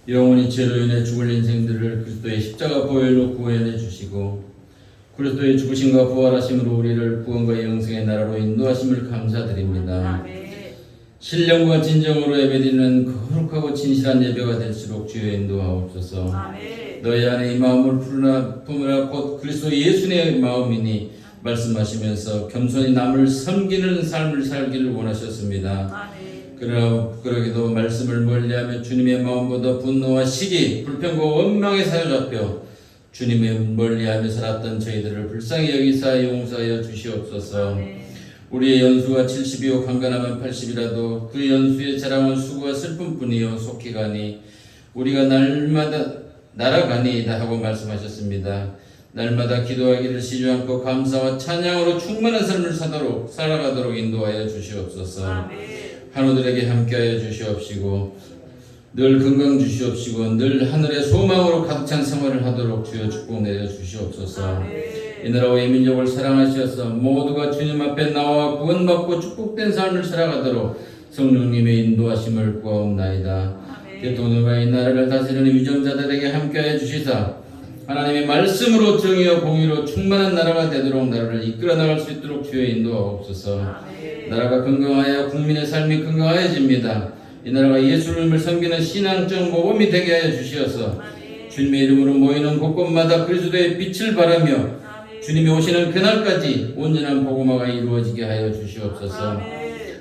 영원히 죄로 인해 죽을 인생들을 그리스도의 십자가 보혈로 구원해 주시고 그리스도의 죽으심과 부활하심으로 우리를 구원과 영생의 나라로 인도하심을 감사드립니다. 신령과 진정으로 예배드리는 거룩하고 진실한 예배가 될수록 주여 인도하옵소서. 너희 안에 이 마음을 품으라 곧 그리스도 예수의 마음이니 말씀하시면서 겸손히 남을 섬기는 삶을 살기를 원하셨습니다. 그러기도 말씀을 멀리하며 주님의 마음보다 분노와 시기, 불평과 원망에 사로잡혀 주님의 멀리하며 살았던 저희들을 불쌍히 여기사 용서하여 주시옵소서. 우리의 연수가 70이요 강간하면 80이라도 그 연수의 자랑은 수고와 슬픔뿐이요 속히 가니 우리가 날마다 날아가니이다 하고 말씀하셨습니다. 날마다 기도하기를 쉬지 않고 감사와 찬양으로 충만한 삶을 살아가도록 인도하여 주시옵소서. 한우들에게 함께하여 주시옵시고 늘 건강 주시옵시고 늘 하늘의 소망으로 가득 찬 생활을 하도록 주여 축복 내려 주시옵소서. 이 나라와 이 민족을 사랑하셔서 모두가 주님 앞에 나와 구원받고 축복된 삶을 살아가도록 성령님의 인도하심을 구하옵나이다. 대통령과 이 나라를 다스리는 위정자들에게 함께하여 주시사 하나님의 말씀으로 정의와 공의로 충만한 나라가 되도록 나라를 이끌어 나갈 수 있도록 주여 인도하옵소서. 나라가 건강하여 국민의 삶이 건강하여집니다. 이 나라가 예수님을 섬기는 신앙적 모범이 되게 하여 주시어서 주님의 이름으로 모이는 곳곳마다 그리스도의 빛을 바라며 주님이 오시는 그날까지 온전한 복음화가 이루어지게 하여 주시옵소서.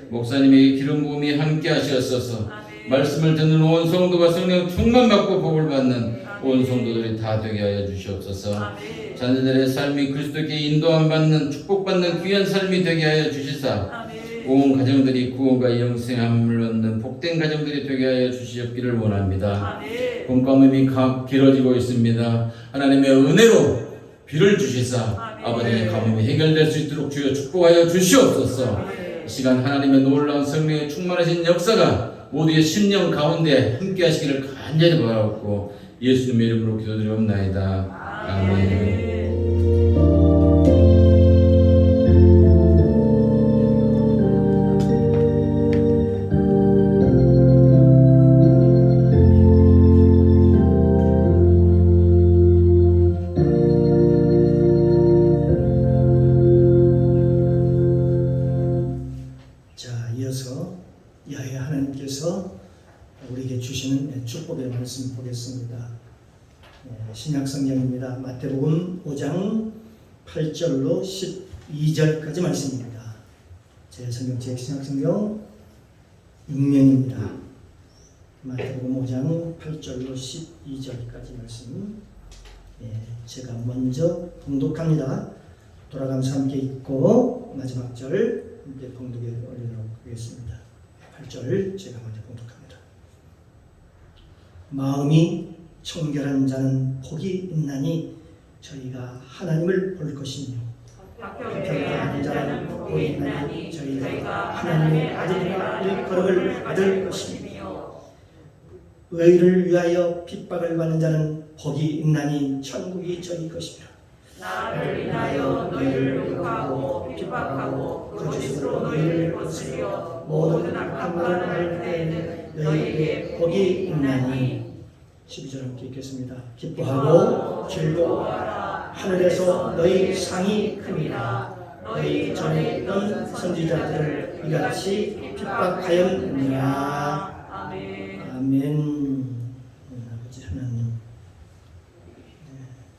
목사님에게 기름 부음이 함께 하시옵소서. 말씀을 듣는 온 성도가 성령 충만받고 복을 받는 온 성도들이 다 되게 하여 주시옵소서. 자녀들의 삶이 그리스도께 인도함 받는 축복받는 귀한 삶이 되게 하여 주시사 온 가정들이 구원과 영생함을 얻는 복된 가정들이 되게 하여 주시옵기를 원합니다. 봄 가뭄이 길어지고 있습니다. 하나님의 은혜로 비를 주시사 아버지의 가뭄이 해결될 수 있도록 주여 축복하여 주시옵소서. 이 시간 하나님의 놀라운 성령의 충만하신 역사가 모두의 심령 가운데 함께 하시기를 간절히 바라옵고 예수님의 이름으로 기도드리옵나이다. 아멘. 야훼 하나님께서 우리에게 주시는 축복의 말씀 보겠습니다. 신약 성경입니다. 마태복음 5장 8절로 12절까지 말씀입니다. 제 성경, 제 신약 성경 6면입니다. 마태복음 5장 8절로 12절까지 말씀. 제가 먼저 봉독합니다. 돌아가면서 함께 읽고 마지막 절 함께 봉독에 올리도록 하겠습니다. 8절 제가 먼저 봉독합니다. 마음이 청결한 자는 복이 있나니 저희가 하나님을 볼 것이며 박평한 자는 복이 있나니 저희가 하나님의 아들이라 일컬음을 받을 것이며 의를 위하여 핍박을 받는 자는 복이 있나니 천국이 저희 것이며 나를 인하여 너희를 욕하고 핍박하고 거짓으로 너희를 거스려 모든 악한 말을 할 때에는 너희에게 복이 있나니. 12절 함께 읽겠습니다. 기뻐하고 즐거워하라. 하늘에서 너희 상이 큼이라. 너희 전에 있던 선지자들을 이같이 핍박하였느니라. 아멘. 아멘. 아버지 하나님,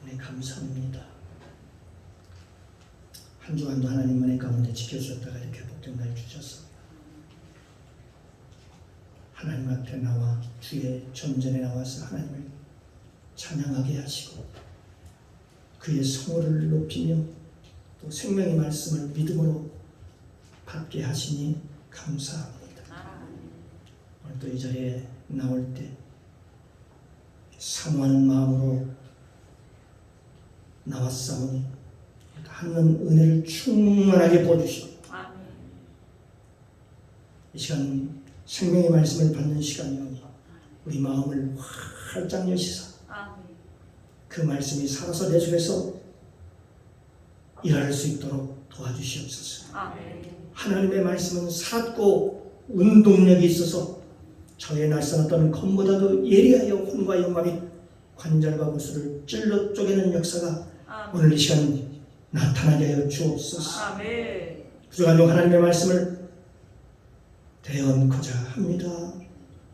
네, 감사합니다. 한 주간도 하나님 은혜 가운데 지켜주셨다가 이렇게 복된 날 주셔서 하나님 앞에 나와 주의 전전에 나와서 하나님을 찬양하게 하시고 그의 성호를 높이며 또 생명의 말씀을 믿음으로 받게 하시니 감사합니다. 오늘도 이 자리에 나올 때 사모하는 마음으로 나왔사오니 하나님 은혜를 충만하게 부어주시고 이 시간 생명의 말씀을 받는 시간이오니 우리 마음을 활짝 여시사 그 말씀이 살아서 내 속에서 일할 수 있도록 도와주시옵소서. 하나님의 말씀은 살았고 운동력이 있어서 저의 날쌘었던 검보다도 예리하여 혼과 영광이 관절과 구슬을 찔러 쪼개는 역사가 오늘 이 시간 나타나게 하여 주옵소서. 아멘. 부족한 종 하나님의 말씀을 대언코자 합니다.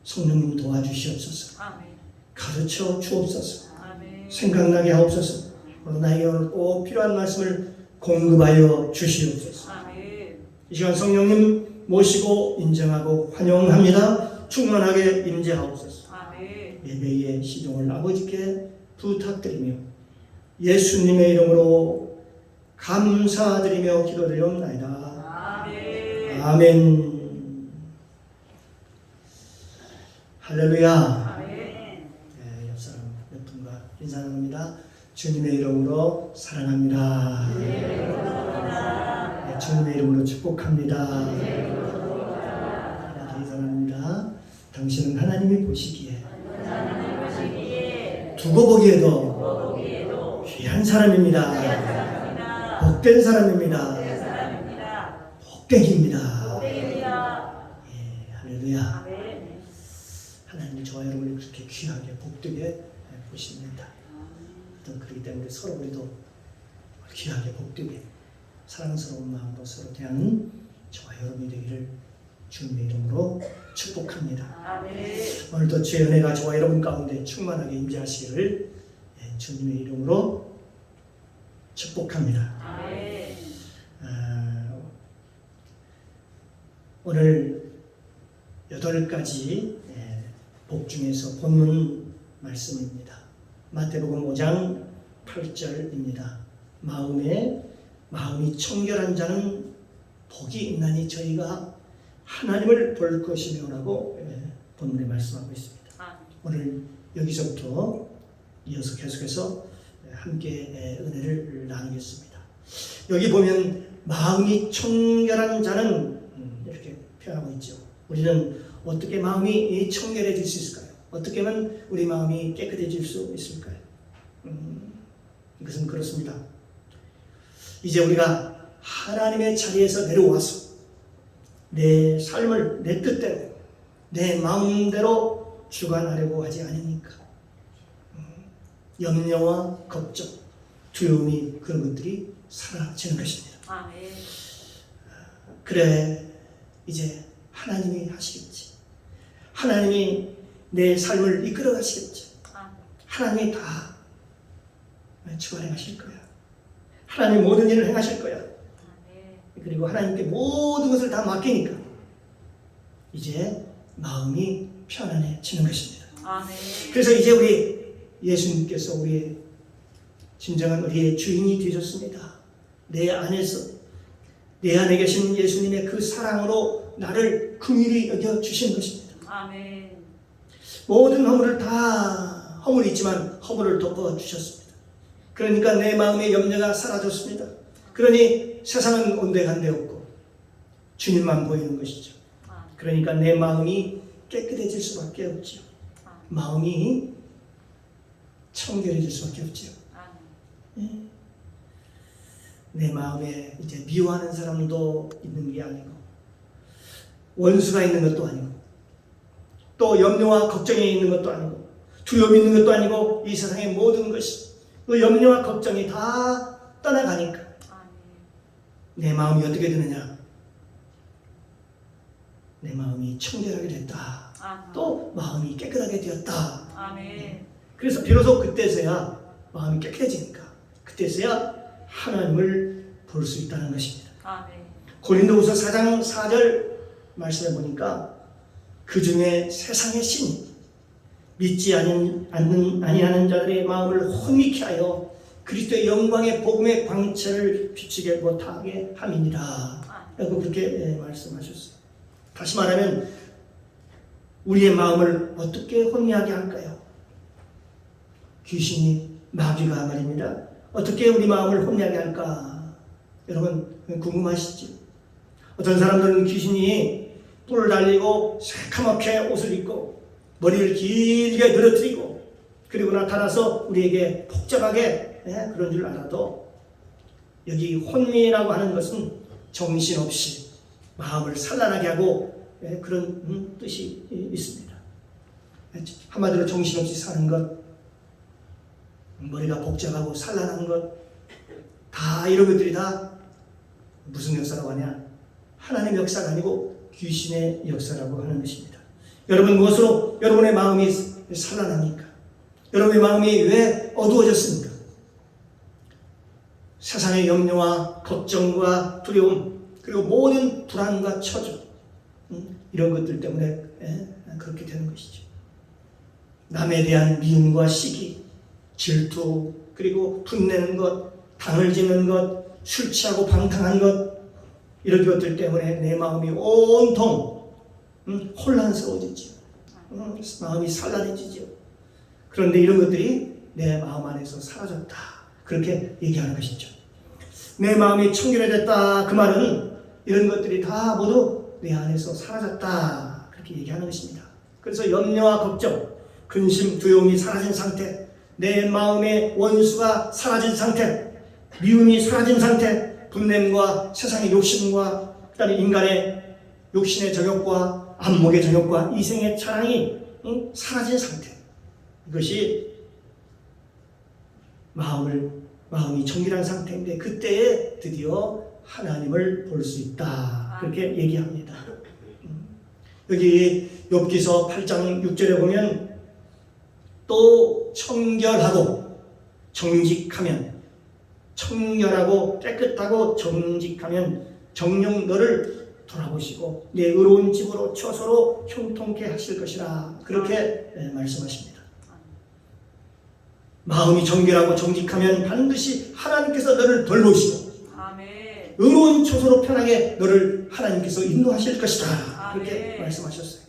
성령님 도와주시옵소서. 아멘. 가르쳐 주옵소서. 아멘. 생각나게 하옵소서. 오늘 나에게 오늘 꼭 필요한 말씀을 공급하여 주시옵소서. 아멘. 이 시간 성령님 모시고 인정하고 환영합니다. 충만하게 임재하옵소서. 아멘. 예배의 시종을 아버지께 부탁드리며 예수님의 이름으로 감사드리며 기도드리옵나이다. 아멘. 아멘. 할렐루야. 아멘. 네, 옆사람 몇 분과 인사 나눕니다. 주님의 이름으로 사랑합니다. 네, 주님의 이름으로 축복합니다. 네, 인사 나눕니다. 당신은 하나님이 보시기에 두고 보기에도 귀한 사람입니다. 복된 사람입니다. 복된입니다. 예, 할렐루야. 하나님이 저와 여러분을 그렇게 귀하게 복되게 보십니다. 그렇기 때문에 서로 우리도 귀하게 복되게 사랑스러운 마음으로 서로 대하는 저와 여러분이 되기를 주님의 이름으로 축복합니다. 아멘. 오늘도 주의 은혜가 저와 여러분 가운데 충만하게 임재하시기를 주님의 이름으로 축복합니다. 아멘. 오늘 8가지 복 중에서 본문 말씀입니다. 마태복음 5장 8절입니다. 마음이 청결한 자는 복이 있나니 저희가 하나님을 볼 것이며라고 본문에 말씀하고 있습니다. 오늘 여기서부터 이어서 계속해서 함께 은혜를 나누겠습니다. 여기 보면 마음이 청결한 자는 이렇게 표현하고 있죠. 우리는 어떻게 마음이 청결해질 수 있을까요? 어떻게 하면 우리 마음이 깨끗해질 수 있을까요? 이것은 그렇습니다. 이제 우리가 하나님의 자리에서 내려와서 내 삶을 내 뜻대로 내 마음대로 주관하려고 하지 않으니까 염려와 걱정, 두려움이 그런 것들이 사라지는 것입니다. 아멘. 그래 이제 하나님이 하시겠지. 하나님이 내 삶을 이끌어 가시겠지. 하나님이 다 주관해 가실 거야. 하나님 모든 일을 행하실 거야. 그리고 하나님께 모든 것을 다 맡기니까 이제 마음이 편안해지는 것입니다. 아멘. 그래서 이제 우리 예수님께서 우리의 진정한 우리의 주인이 되셨습니다. 내 안에서 내 안에 계신 예수님의 그 사랑으로 나를 긍휼히 여겨 주신 것입니다. 아멘. 모든 허물을 다 허물이 있지만 허물을 덮어 주셨습니다. 그러니까 내 마음의 염려가 사라졌습니다. 그러니 세상은 온데간데 없고 주님만 보이는 것이죠. 그러니까 내 마음이 깨끗해질 수밖에 없지요. 마음이 청결해질 수밖에 없지요. 내 마음에 이제 미워하는 사람도 있는 게 아니고 원수가 있는 것도 아니고 또 염려와 걱정이 있는 것도 아니고 두려움이 있는 것도 아니고 이 세상의 모든 것이 그 염려와 걱정이 다 떠나가니까 내 마음이 어떻게 되느냐? 내 마음이 청결하게 됐다. 또 마음이 깨끗하게 되었다. 아멘. 그래서 비로소 그때서야 마음이 깨끗해지니까 그때서야 하나님을 볼 수 있다는 것입니다. 아멘. 고린도후서 4장 4절 말씀해 보니까 그 중에 세상의 신이 믿지 아니하는 자들의 마음을 혼미케 하여 그리스도의 영광의 복음의 광채를 비추게 못하게 함이니라. 라고 그렇게 말씀하셨어요. 다시 말하면 우리의 마음을 어떻게 혼미하게 할까요? 귀신이 마귀가 말입니다. 어떻게 우리 마음을 혼미하게 할까? 여러분 궁금하시죠? 어떤 사람들은 귀신이 뿔을 달리고 새카맣게 옷을 입고 머리를 길게 늘어뜨리고 그리고 나타나서 우리에게 복잡하게 그런 줄 알아도 여기 혼미라고 하는 것은 정신없이 마음을 산란하게 하고 그런 뜻이 있습니다. 한마디로 정신없이 사는 것, 머리가 복잡하고 산란한 것, 다 이런 것들이 다 무슨 역사라고 하냐? 하나님의 역사가 아니고 귀신의 역사라고 하는 것입니다. 여러분, 무엇으로 여러분의 마음이 산란합니까? 여러분의 마음이 왜 어두워졌습니까? 세상의 염려와 걱정과 두려움, 그리고 모든 불안과 처져, 이런 것들 때문에 그렇게 되는 것이죠. 남에 대한 미움과 시기, 질투, 그리고 분내는 것, 당을 짓는 것, 술 취하고 방탕한 것, 이런 것들 때문에 내 마음이 온통 혼란스러워지죠. 마음이 산란해지죠. 그런데 이런 것들이 내 마음 안에서 사라졌다, 그렇게 얘기하는 것이죠. 내 마음이 청결해졌다, 그 말은 이런 것들이 다 모두 내 안에서 사라졌다, 그렇게 얘기하는 것입니다. 그래서 염려와 걱정, 근심, 두려움이 사라진 상태, 내 마음의 원수가 사라진 상태, 미움이 사라진 상태, 분냄과 세상의 욕심과 그다음에 인간의 욕심의 정욕과 안목의 정욕과 이생의 차랑이 사라진 상태, 이것이 마음이 정결한 상태인데 그때에 드디어 하나님을 볼 수 있다, 그렇게 얘기합니다. 여기 욥기서 8장 6절에 보면 또 청결하고 정직하면, 청결하고 깨끗하고 정직하면 정녕 너를 돌아보시고 내 의로운 집으로 처소로 형통케 하실 것이라, 그렇게 말씀하십니다. 마음이 정결하고 정직하면 반드시 하나님께서 너를 돌보시고 의로운 처소로 편하게 너를 하나님께서 인도하실 것이다, 그렇게 말씀하셨어요.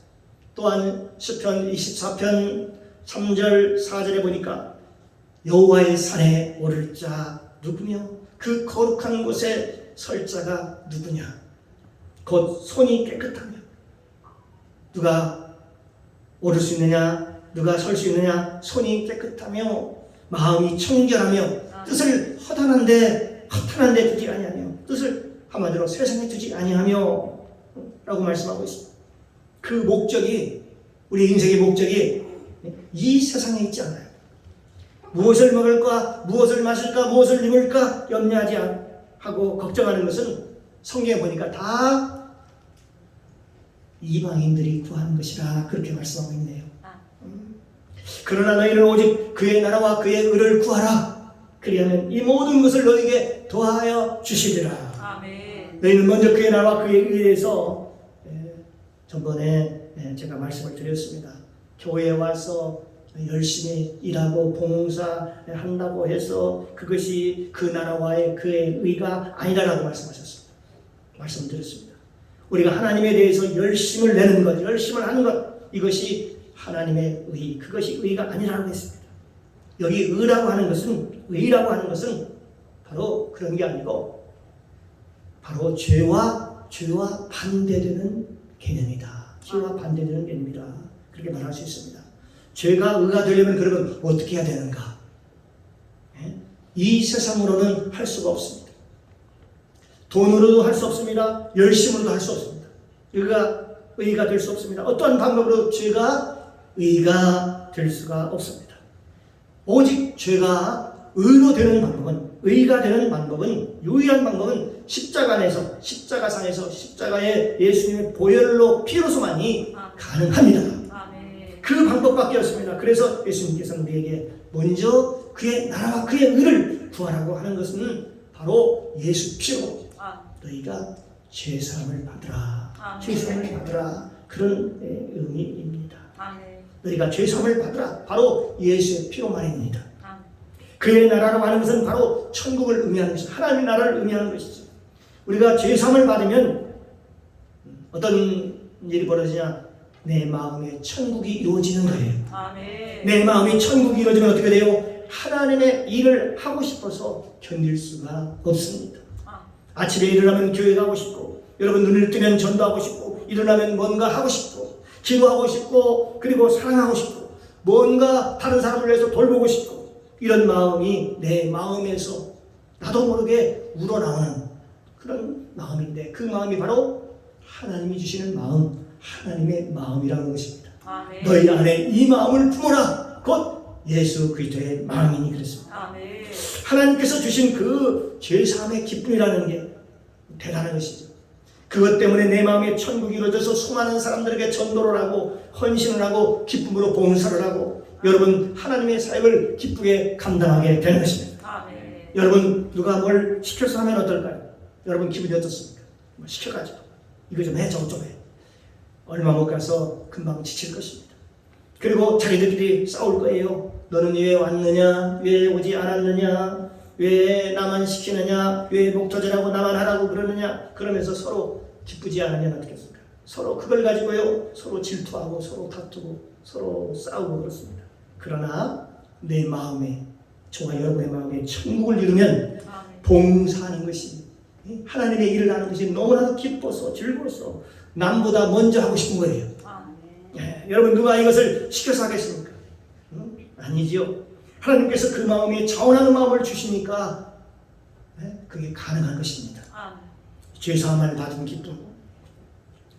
또한 시편 24편 3절 4절에 보니까 여호와의 산에 오를 자 누구며 그 거룩한 곳에 설 자가 누구냐, 곧 손이 깨끗하며. 누가 오를 수 있느냐, 누가 설 수 있느냐? 손이 깨끗하며 마음이 청결하며 뜻을 허탄한데 두지 아니하며, 뜻을 한마디로 세상에 두지 아니하며 라고 말씀하고 있습니다. 그 목적이, 우리 인생의 목적이 이 세상에 있지 않아요. 무엇을 먹을까, 무엇을 마실까, 무엇을 입을까 염려하지 하고 걱정하는 것은 성경에 보니까 다 이방인들이 구하는 것이라, 그렇게 말씀하고 있네요. 그러나 너희는 오직 그의 나라와 그의 의를 구하라. 그리하면 이 모든 것을 너희에게 더하여 주시리라. 아멘. 너희는 먼저 그의 나라와 그의 의에서, 전번에 제가 말씀을 드렸습니다. 교회에 와서 열심히 일하고 봉사한다고 해서 그것이 그 나라와의 그의 의가 아니라고 말씀하셨습니다. 말씀드렸습니다. 우리가 하나님에 대해서 열심을 내는 것, 열심을 하는 것, 이것이 하나님의 의, 그것이 의가 아니라고 했습니다. 여기 의라고 하는 것은, 의라고 하는 것은 바로 그런 게 아니고 바로 죄와 반대되는 개념이다. 죄와 반대되는 개념이다, 그렇게 말할 수 있습니다. 죄가 의가 되려면 그러면 어떻게 해야 되는가? 이 세상으로는 할 수가 없습니다. 돈으로도 할 수 없습니다. 열심으로도 할 수 없습니다. 의가 될 수 없습니다. 어떠한 방법으로 죄가 의가 될 수가 없습니다. 오직 죄가 의로 되는 방법은, 의가 되는 방법은, 유일한 방법은 십자가에서, 십자가상에서, 십자가의 예수님의 보혈로, 피로서만이 가능합니다. 그 방법밖에 없습니다. 그래서 예수님께서는 우리에게 먼저 그의 나라와 그의 의를 구하라고 하는 것은 바로 예수 피로 너희가 죄사함을 받으라, 죄사함을 받으라, 그런 의미입니다. 너희가 죄사함을 받으라, 바로 예수의 피로만입니다. 그의 나라라고 하는 것은 바로 천국을 의미하는 것이죠. 하나님의 나라를 의미하는 것이죠. 우리가 죄사함을 받으면 어떤 일이 벌어지냐? 내 마음에 천국이 이루어지는 거예요. 아멘. 내 마음이 천국이 이루어지면 어떻게 돼요? 하나님의 일을 하고 싶어서 견딜 수가 없습니다. 아침에 일어나면 교회 가고 싶고, 여러분 눈을 뜨면 전도하고 싶고, 일어나면 뭔가 하고 싶고, 기도하고 싶고, 그리고 사랑하고 싶고, 뭔가 다른 사람을 위해서 돌보고 싶고, 이런 마음이 내 마음에서 나도 모르게 우러나오는 그런 마음인데, 그 마음이 바로 하나님이 주시는 마음, 하나님의 마음이라는 것입니다. 아멘. 너희 안에 이 마음을 품어라. 곧 예수 그리스도의 마음이니 그랬습니다. 아멘. 하나님께서 주신 그 죄사함의 기쁨이라는 게 대단한 것이죠. 그것 때문에 내 마음에 천국이 이루어져서 수많은 사람들에게 전도를 하고 헌신을 하고 기쁨으로 봉사를 하고 여러분 하나님의 사역을 기쁘게 감당하게 되는 것입니다. 아멘. 여러분 누가 뭘 시켜서 하면 어떨까요? 여러분 기분이 어떻습니까? 뭐 시켜가지고 이거 좀 해 저거 좀 해. 얼마 못 가서 금방 지칠 것입니다. 그리고 자기들끼리 싸울 거예요. 너는 왜 왔느냐? 왜 오지 않았느냐? 왜 나만 시키느냐? 왜 목도절하고 나만 하라고 그러느냐? 그러면서 서로 기쁘지 않으면 어떻겠습니까? 서로 그걸 가지고요. 서로 질투하고 서로 다투고 서로 싸우고 그렇습니다. 그러나 내 마음에 저와 여러분의 마음에 천국을 이루면 아멘. 봉사하는 것이 하나님의 일을 하는 것이 너무나도 기뻐서 즐거워서 남보다 먼저 하고 싶은 거예요. 아멘. 예, 여러분 누가 이것을 시켜서 하겠습니까? 아니지요. 하나님께서 그 마음에 자원하는 마음을 주시니까 그게 가능한 것입니다. 아멘. 죄사함을 받은 기쁨,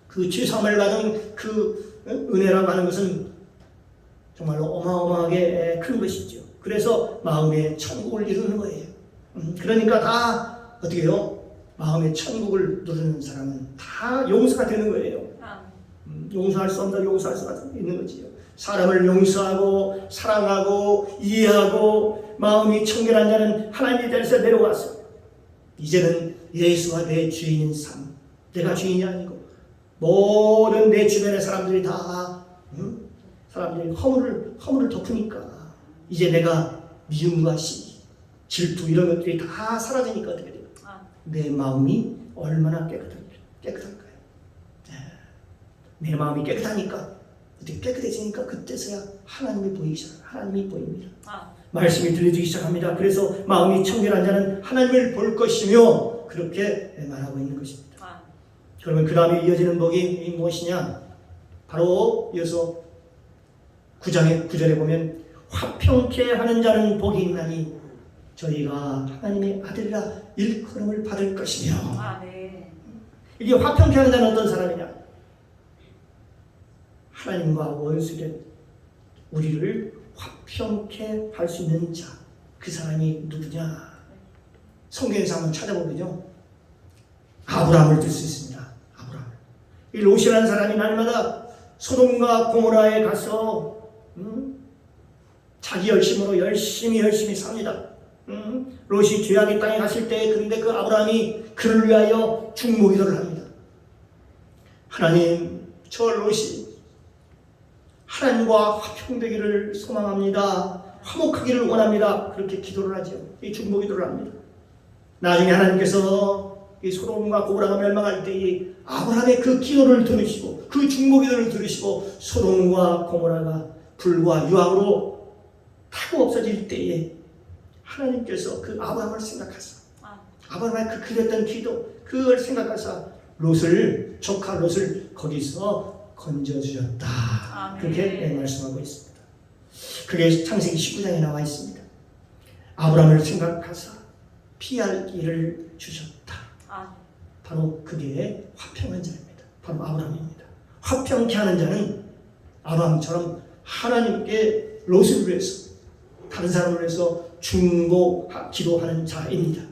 그 죄사함을 받은 그 은혜라고 하는 것은 정말로 어마어마하게 큰 것이죠. 그래서 마음의 천국을 이루는 거예요. 그러니까 다 어떻게 해요? 마음의 천국을 누르는 사람은 다 용서가 되는 거예요. 아멘. 용서할 수 없다, 용서할 수 있는 거지요. 사람을 용서하고 사랑하고 이해하고 마음이 청결한 자는 하나님에 대해서 내려왔어요. 이제는 예수가 내 주인인 삶, 내가 주인이 아니고 모든 내 주변의 사람들이 다 사람들이 허물을 덮으니까 이제 내가 미움과 시, 질투 이런 것들이 다 사라지니까 어떻게 돼요? 내 마음이 얼마나 깨끗할까요? 내 마음이 깨끗하니까 어떻게 깨끗해지니까 그때서야 하나님이 보이기 시작합니다. 하나님이 보입니다. 말씀이 들려지기 시작합니다. 그래서 마음이 청결한 자는 하나님을 볼 것이며 그렇게 말하고 있는 것입니다. 그러면 그 다음에 이어지는 복이 무엇이냐? 바로 이어서 9장의 9절에 보면 화평케 하는 자는 복이 있나니 저희가 하나님의 아들이라 일컬음을 받을 것이며. 아멘. 이게 화평케 하는 자는 어떤 사람이냐? 하나님과 원수된 우리를 화평케 할 수 있는 자, 그 사람이 누구냐? 성경에서 한번 찾아보면요, 아브라함을 들 수 있습니다. 아브라함. 이 롯이라는 사람이 날마다 소돔과 고모라에 가서 자기 열심으로 열심히 삽니다. 롯이 죄악의 땅에 갔을 때, 그런데 그 아브라함이 그를 위하여 중보기도를 합니다. 하나님, 저 롯이 하나님과 화평되기를 소망합니다. 화목하기를 원합니다. 그렇게 기도를 하죠. 이 중보기도를 합니다. 나중에 하나님께서 이 소돔과 고모라가 멸망할 때에 아브라함의 그 기도를 들으시고 그 중보기도를 들으시고 소돔과 고모라가 불과 유황으로 타고 없어질 때에 하나님께서 그 아브라함을 생각하사 아브라함의 그 그랬던 기도 그걸 생각하사 롯을 조카 롯을 거기서 건져주셨다. 그렇게 말씀하고 있습니다. 그게 창세기 19장에 나와 있습니다. 아브라함을 생각하사 피할 길을 주셨다. 바로 그게 화평한 자입니다. 바로 아브라함입니다. 화평케 하는 자는 아브라함처럼 하나님께 롯을 위해서 다른 사람을 위해서 기도하는 자입니다.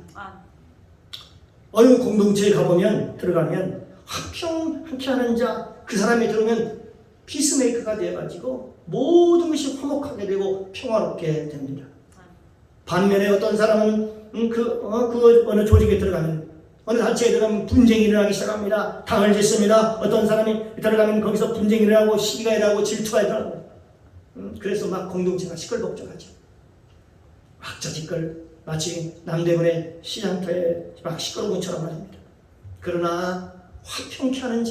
어느 공동체에 가보면 들어가면 화평케 하는 자, 그 사람이 들으면 피스메이커가 되어가지고 모든 것이 화목하게 되고 평화롭게 됩니다. 반면에 어떤 사람은 그 어느 조직에 들어가면 어느 단체에 들어가면 분쟁이 일어나기 시작합니다. 당을 짓습니다. 어떤 사람이 들어가면 거기서 분쟁이 일어나고 시기가 일어나고 질투가 일어나고 그래서 막 공동체가 시끌벅적하죠. 막저지껄 마치 남대문의 시장터에 막 시끄러운 것처럼 말입니다. 그러나 화평케 하는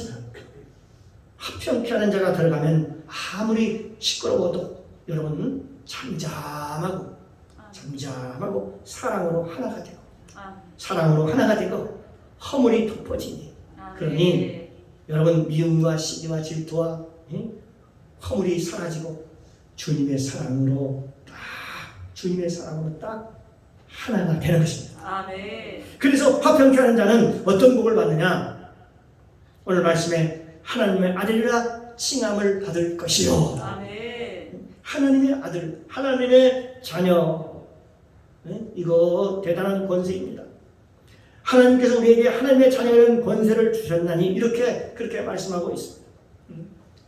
자가 들어가면 아무리 시끄러워도 여러분 잠잠하고 사랑으로 하나가 되고 허물이 덮어지니 그러니 여러분 미움과 시기와 질투와 허물이 사라지고 주님의 사랑으로 딱 하나가 되는 것입니다. 아멘. 그래서 화평케 하는 자는 어떤 복을 받느냐? 오늘 말씀에 하나님의 아들이라 칭함을 받을 것이요. 아멘. 하나님의 아들, 하나님의 자녀. 이거 대단한 권세입니다. 하나님께서 우리에게 하나님의 자녀라는 권세를 주셨나니 이렇게 그렇게 말씀하고 있습니다.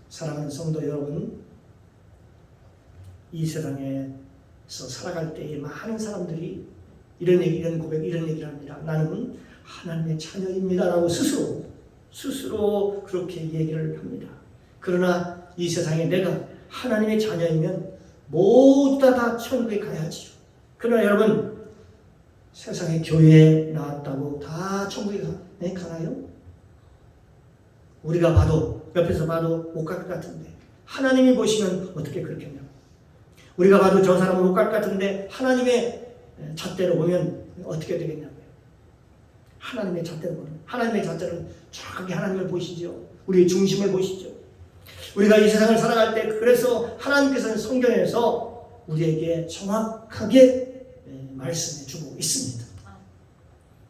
사랑하는 성도 여러분, 이 세상에서 살아갈 때에 많은 사람들이 이런 얘기, 이런 고백, 이런 얘기를 합니다. 나는 하나님의 자녀입니다라고 스스로 그렇게 얘기를 합니다. 그러나 이 세상에 내가 하나님의 자녀이면 모두 다 천국에 가야지요. 그러나 여러분, 세상에 교회에 나왔다고 다 천국에 가나요? 우리가 봐도, 옆에서 봐도 못 갈 것 같은데 하나님이 보시면 어떻게 그렇겠냐고. 우리가 봐도 저 사람은 못 갈 것 같은데 하나님의 잣대로 보면 어떻게 되겠냐고요. 하나님의 잣대로 보면, 하나님의 잣대는 정확하게 하나님을 보시죠. 우리의 중심을 보시죠. 우리가 이 세상을 살아갈 때 그래서 하나님께서는 성경에서 우리에게 정확하게 말씀해 주고 있습니다.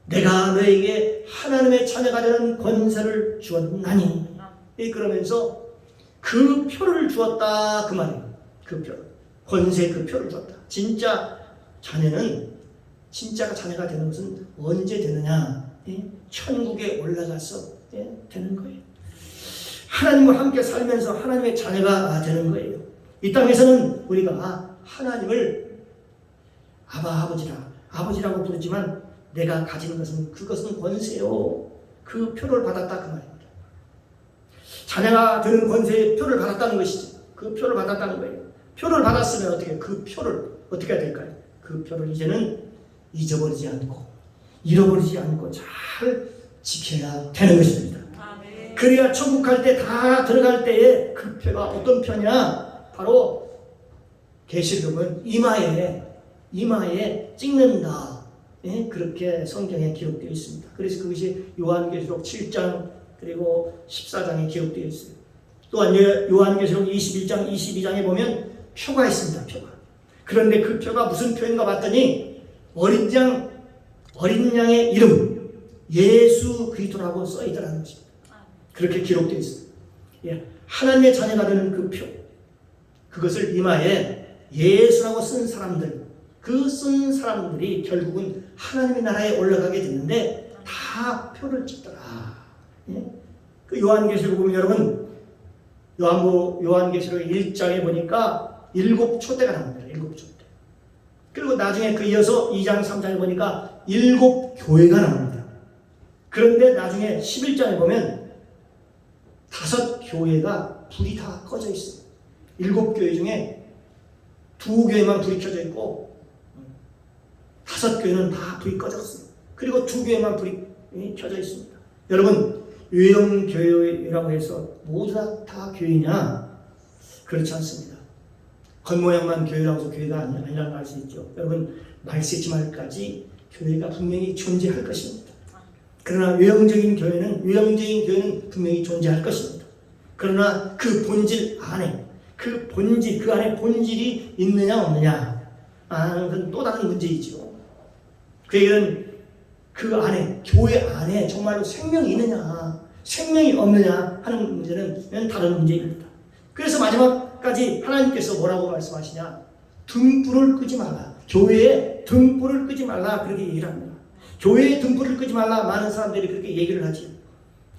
내가 너에게 하나님의 자녀가 되는 권세를 주었나니, 그러면서 그 표를 주었다 그 말이에요. 그 표, 권세 그 표를 주었다. 진짜 자녀는, 진짜가 자녀가 되는 것은 언제 되느냐? 천국에 올라가서 되는 거예요. 하나님과 함께 살면서 하나님의 자녀가 되는 거예요. 이 땅에서는 우리가 하나님을 아버지라고 부르지만 내가 가진 것은 그것은 권세요. 그 표를 받았다 그 말입니다. 자녀가 되는 권세의 표를 받았다는 것이지. 그 표를 받았다는 거예요. 표를 받았으면 어떻게, 그 표를 어떻게 해야 될까요? 그 표를 이제는 잊어버리지 않고 잃어버리지 않고 잘 지켜야 되는 것입니다. 아멘. 그래야 천국 갈 때 다 들어갈 때에 그 표가 어떤 표냐? 바로 계시록은 이마에 찍는다. 그렇게 성경에 기록되어 있습니다. 그래서 그것이 요한계시록 7장 그리고 14장에 기록되어 있어요. 또한 요한계시록 21장 22장에 보면 표가 있습니다. 표가. 그런데 그 표가 무슨 표인가 봤더니 어린 양의 이름 예수 그리스도라고 써 있더라는 것입니다. 그렇게 기록되어 있습니다. 하나님의 자녀가 되는 그 표, 그것을 이마에 예수라고 쓴 사람들, 그 쓴 사람들이 결국은 하나님의 나라에 올라가게 됐는데 다 표를 찍더라. 그 요한계시록 보면 여러분, 요한계시록 1장에 보니까 7촛대가 나옵니다. 7촛대. 그리고 나중에 그 이어서 2장 3장에 보니까 7교회가 나옵니다. 그런데 나중에 11장에 보면 5교회가 불이 다 꺼져 있어요. 7교회 중에 2교회만 불이 켜져 있고 5교회는 다 불이 꺼졌어요. 그리고 2교회만 불이 켜져 있습니다. 여러분, 유형교회라고 해서 모두 다 교회냐? 그렇지 않습니다. 겉모양만 교회라고 해서 교회가 아니라는 알 수 있죠. 여러분, 말세지 말까지 교회가 분명히 존재할 것입니다. 그러나 외형적인 교회는 분명히 존재할 것입니다. 그러나 그 본질 안에, 그 안에 본질이 있느냐 없느냐, 그건 또 다른 문제이죠. 그 얘기는 그 안에, 교회 안에 정말로 생명이 있느냐, 생명이 없느냐 하는 문제는 다른 문제입니다. 그래서 마지막까지 하나님께서 뭐라고 말씀하시냐? 등불을 끄지 말라. 교회에 등불을 끄지 말라. 그렇게 얘기를 합니다. 교회에 등불을 끄지 말라. 많은 사람들이 그렇게 얘기를 하지.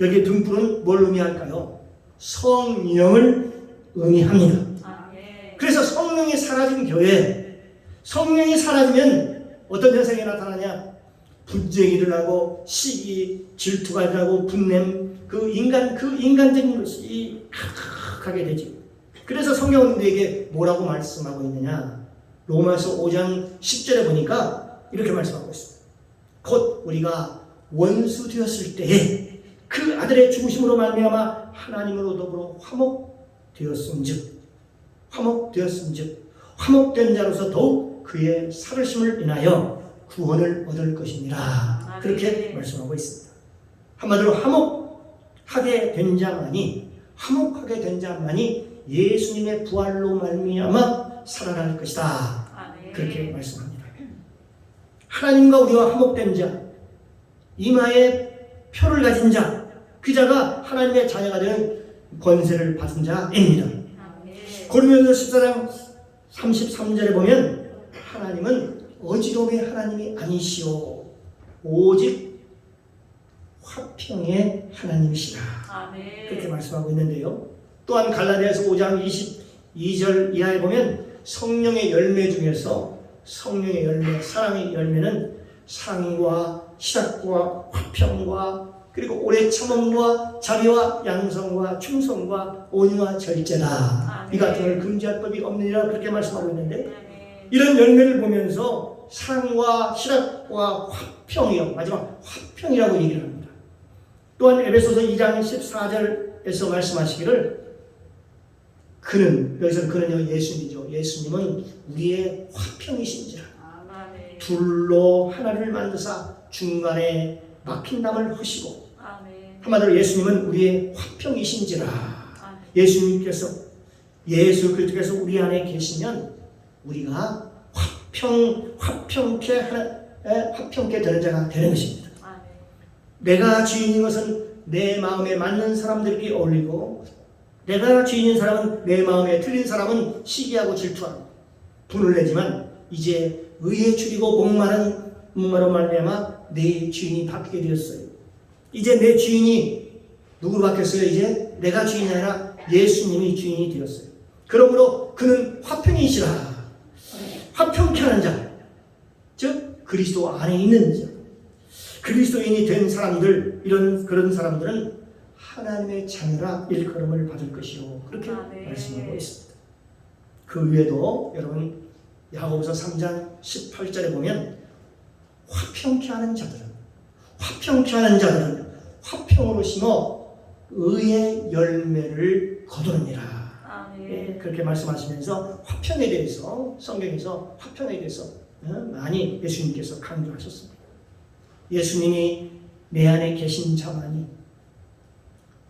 여기 등불은 뭘 의미할까요? 성령을 의미합니다. 그래서 성령이 사라진 교회, 성령이 사라지면 어떤 현상이 나타나냐? 분쟁이 일어나고 시기, 질투가 일어나고 분냄, 그 인간적인 것이 가득하게 되지. 그래서 성경은 우리에게 뭐라고 말씀하고 있느냐? 로마서 5장 10절에 보니까 이렇게 말씀하고 있습니다. 곧 우리가 원수 되었을 때에 그 아들의 죽으심으로 말미암아 하나님으로 더불어 화목되었음즉 화목된 자로서 더욱 그의 살으심을 인하여 구원을 얻을 것이니라. 그렇게 말씀하고 있습니다. 한마디로 화목하게 된 자만이 예수님의 부활로 말미암아 살아날 것이다. 그렇게 말씀합니다. 하나님과 우리와 화목된 자, 이마에 표를 가진 자, 그 자가 하나님의 자녀가 되는 권세를 받은 자입니다. 아멘. 고린도서 14장 33절에 보면 하나님은 어지러움의 하나님이 아니시오 오직 화평의 하나님이시라 그렇게 아멘. 말씀하고 있는데요. 또한 갈라디아서 5장 22절 이하에 보면 성령의 열매 중에서 성령의 열매, 사랑의 열매는 사랑과 희락과 화평과 그리고 오래 참음과 자비와 양성과 충성과 온유와 절제다. 이 같은 걸 금지할 법이 없느니라 그렇게 말씀하고 있는데 아멘. 이런 열매를 보면서 사랑과 희락과 화평이요 마지막 화평이라고 얘기를 합니다. 또한 에베소서 2장 14절에서 말씀하시기를 그는 여기서 그는요 예수님이죠. 예수님은 우리의 화평이신지라 아멘. 둘로 하나를 만드사 중간에 막힌 담을 허시고 아멘. 한마디로 예수님은 우리의 화평이신지라 아멘. 예수님께서 예수 그리스도께서 우리 안에 계시면 우리가 화평케 되는 자가 되는 것입니다. 아멘. 내가 주인인 것은 내 마음에 맞는 사람들에게 어울리고 내가 주인인 사람은 내 마음에 틀린 사람은 시기하고 질투하고 분을 내지만 이제 의에 줄이고 목마로 말미암아 내 주인이 바뀌게 되었어요. 이제 내 주인이 누구로 바뀌었어요? 이제 내가 주인이 아니라 예수님이 주인이 되었어요. 그러므로 그는 화평이시라 화평케 하는 자, 즉 그리스도 안에 있는 자, 그리스도인이 된 사람들 그런 사람들은 하나님의 자녀라 일컬음을 받을 것이요 그렇게 말씀하고 있습니다. 그 외에도 여러분 야고보서 3장 18절에 보면 화평케 하는 자들은 화평으로 심어 의의 열매를 거두느니라. 아멘. 그렇게 말씀하시면서 화평에 대해서 성경에서 화평에 대해서 많이 예수님께서 강조하셨습니다. 예수님이 내 안에 계신 자만이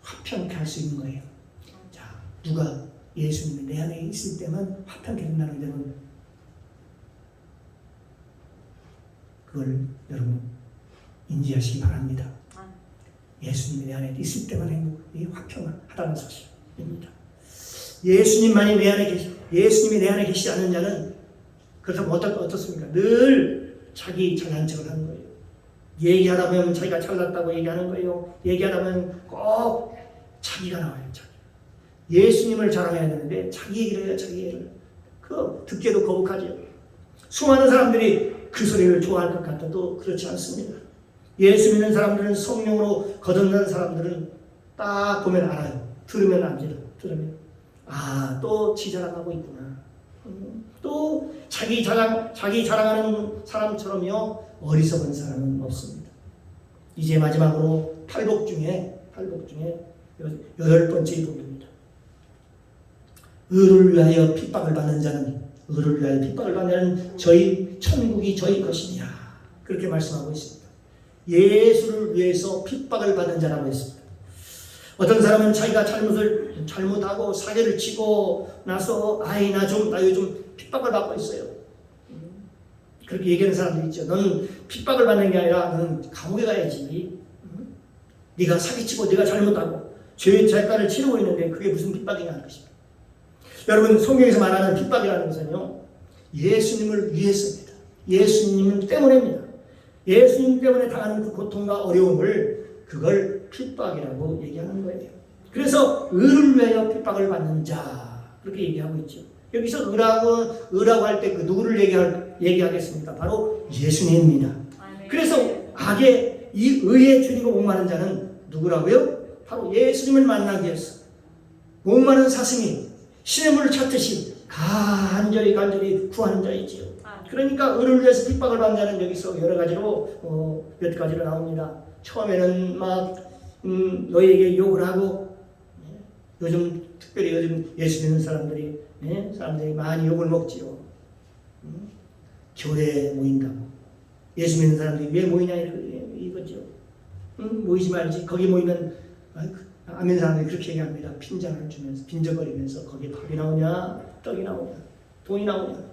화평케 할 수 있는 거예요. 자, 누가 예수님이 내 안에 있을 때만 화평케 된다는 데는 그걸 여러분 인지하시기 바랍니다. 예수님이 내 안에 있을 때만 행복이 화평하다는 사실입니다. 예수님이 내 안에 계시지 않는 자는 그렇다면 어떻습니까? 늘 자기 잘난 척을 하는 거예요. 얘기하다 보면 자기가 잘났다고 얘기하는 거예요. 얘기하다 보면 꼭 자기가 나와요. 예수님을 자랑해야 되는데 자기 얘기를 해요. 자기 얘기를. 그 듣기에도 거북하죠. 수많은 사람들이 그 소리를 좋아할 것 같아도 그렇지 않습니다. 예수 믿는 사람들은 성령으로 거듭난 사람들은 딱 보면 알아요. 들으면 알죠. 들으면 또 지 자랑하고 있구나. 또 자기 자랑하는 사람처럼요 어리석은 사람은 없습니다. 이제 마지막으로 팔복 중에 8번째 복입니다. 의를 위하여 핍박을 받는 자는 저희 천국이 저희 것이니라 그렇게 말씀하고 있습니다. 예수를 위해서 핍박을 받는 자라고 했습니다. 어떤 사람은 자기가 잘못하고 사기를 치고 나서 나 요즘 핍박을 받고 있어요. 그렇게 얘기하는 사람들이 있죠. 너는 핍박을 받는 게 아니라 너는 감옥에 가야지. 네가 사기치고 네가 잘못하고 죄의 대가를 치르고 있는데 그게 무슨 핍박이냐 하는 것입니다. 여러분 성경에서 말하는 핍박이라는 것은요 예수님을 위해서입니다. 예수님 때문입니다. 예수님 때문에 당하는 그 고통과 어려움을 그걸 핍박이라고 얘기하는 거예요. 그래서 의를 위하여 핍박을 받는 자 그렇게 얘기하고 있죠. 여기서 의라고 할 때 그 누구를 얘기하겠습니까? 바로 예수님입니다. 그래서 악의 이 의에 줄이고 목마른 자는 누구라고요? 바로 예수님을 만나기 위해서 목마른 사슴이 시냇물을 찾듯이 간절히 구하는 자이지요. 그러니까 의를 위해서 핍박을 받는 자는 여기서 여러 가지로 몇 가지로 나옵니다. 처음에는 막 너에게 욕을 하고 특별히 요즘 예수 믿는 사람들이 많이 욕을 먹지요. 교회에 모인다고 예수 믿는 사람들이 왜 모이냐 이거죠. 모이지 말지. 거기 모이면 안 믿는 사람들이 그렇게 얘기합니다. 핀잔을 주면서 빈적거리면서 거기에 밥이 나오냐 떡이 나오냐 돈이 나오냐.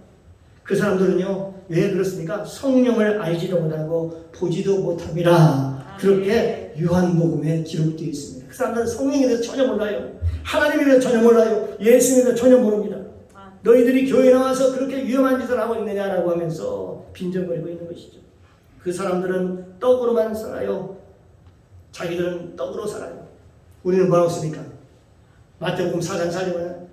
그 사람들은요 왜 그렇습니까? 성령을 알지도 못하고 보지도 못함이라 그렇게 요한복음에 기록되어 있습니다. 그 사람들은 성령에 대해서 전혀 몰라요. 하나님에 대해서 전혀 몰라요. 예수님에 대해서 전혀 모릅니다. 너희들이 교회에 나와서 그렇게 위험한 짓을 하고 있느냐라고 하면서 빈정거리고 있는 것이죠. 그 사람들은 떡으로만 살아요. 자기들은 떡으로 살아요. 우리는 뭐라고 씁니까? 마태복음 4장 4절에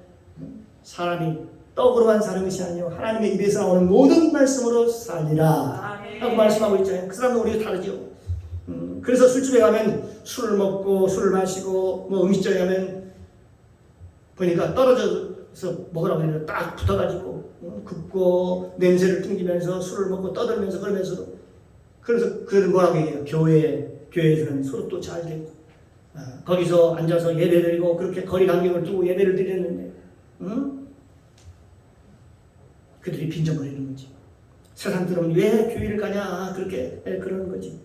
사람이 떡으로만 사는 것이 아니요 하나님의 입에서 나오는 모든 말씀으로 살리라 하고 말씀하고 있잖아요. 그 사람도 우리가 다르죠. 그래서 술집에 가면 술을 먹고 술을 마시고 뭐 음식점에 가면 보니까 떨어져서 먹으라고 해서 딱 붙어가지고 굽고 냄새를 풍기면서 술을 먹고 떠들면서 그러면서도 그래서 그들은 뭐라고 얘기해요? 교회에서는 소득도 잘 되고 거기서 앉아서 예배 드리고 그렇게 거리 간격을 두고 예배를 드렸는데 그들이 빈정거리는 거지. 세상 들으면 왜 교회를 가냐 그렇게 그러는 거지.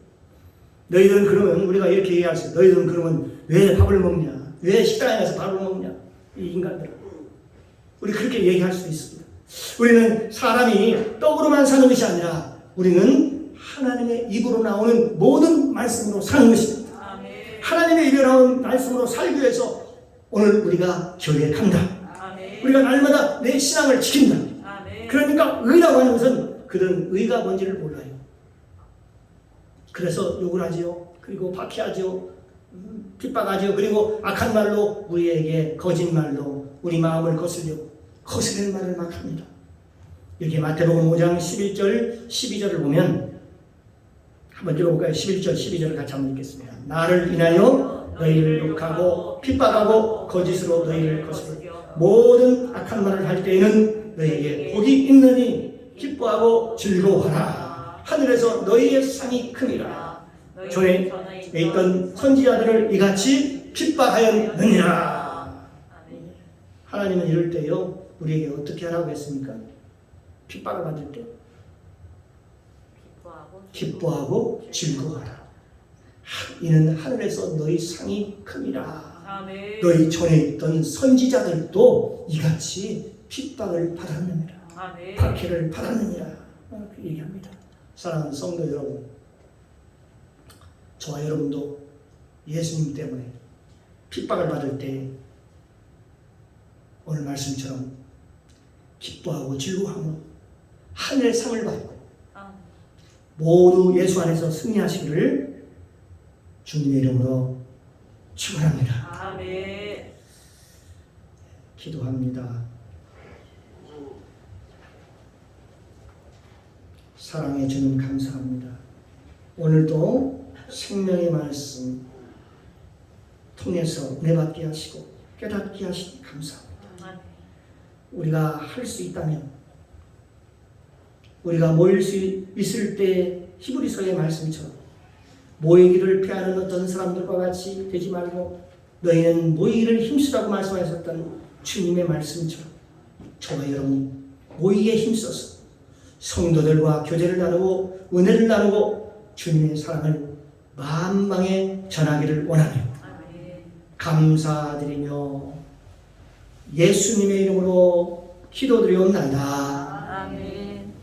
너희들은 그러면 우리가 이렇게 얘기할 수 있어. 너희들은 그러면 왜 밥을 먹냐? 왜 식당에 가서 밥을 먹냐? 이 인간들. 우리 그렇게 얘기할 수 있습니다. 우리는 사람이 떡으로만 사는 것이 아니라 우리는 하나님의 입으로 나오는 모든 말씀으로 사는 것입니다. 하나님의 입으로 나오는 말씀으로 살기 위해서 오늘 우리가 교회에 간다. 우리가 날마다 내 신앙을 지킨다. 그러니까 의라고 하는 것은 그들은 의가 뭔지를 몰라요. 그래서 욕을 하지요. 그리고 박해하지요. 핍박하지요. 그리고 악한 말로 우리에게 거짓말로 우리 마음을 거스르는 말을 막 합니다. 여기 마태복음 5장 11절 12절을 보면 한번 읽어볼까요? 11절 12절을 같이 한번 읽겠습니다. 나를 인하여 너희를 욕하고 핍박하고 거짓으로 너희를 거스르고 모든 악한 말을 할 때에는 너희에게 복이 있느니 기뻐하고 즐거워하라. 하늘에서 너희의 상이 크니라. 전에 있던 선지자들을 이같이 핍박하였느니라. 하나님은 이럴 때요 우리에게 어떻게 하라고 했습니까? 핍박을 받을 때 기뻐하고 즐거워하라. 이는 하늘에서 너희 상이 큽니다. 너희 전에 있던 선지자들도 이같이 핍박을 받았느니라. 박해를 받았느니라. 그 얘기합니다. 사랑하는 성도 여러분, 저와 여러분도 예수님 때문에 핍박을 받을 때 오늘 말씀처럼 기뻐하고 즐거워하며 하늘의 상을 받고 모두 예수 안에서 승리하시기를 주님의 이름으로 축원합니다. 기도합니다. 사랑해 주님 감사합니다. 오늘도 생명의 말씀 통해서 은혜받게 하시고 깨닫게 하시니 감사합니다. 우리가 할 수 있다면 우리가 모일 수 있을 때 히브리서의 말씀처럼 모이기를 피하는 어떤 사람들과 같이 되지 말고 너희는 모이기를 힘쓰라고 말씀하셨던 주님의 말씀처럼 저와 여러분이 모이기에 힘써서 성도들과 교제를 나누고 은혜를 나누고 주님의 사랑을 만방에 전하기를 원하며 감사드리며 예수님의 이름으로 기도드리옵나이다. 아멘.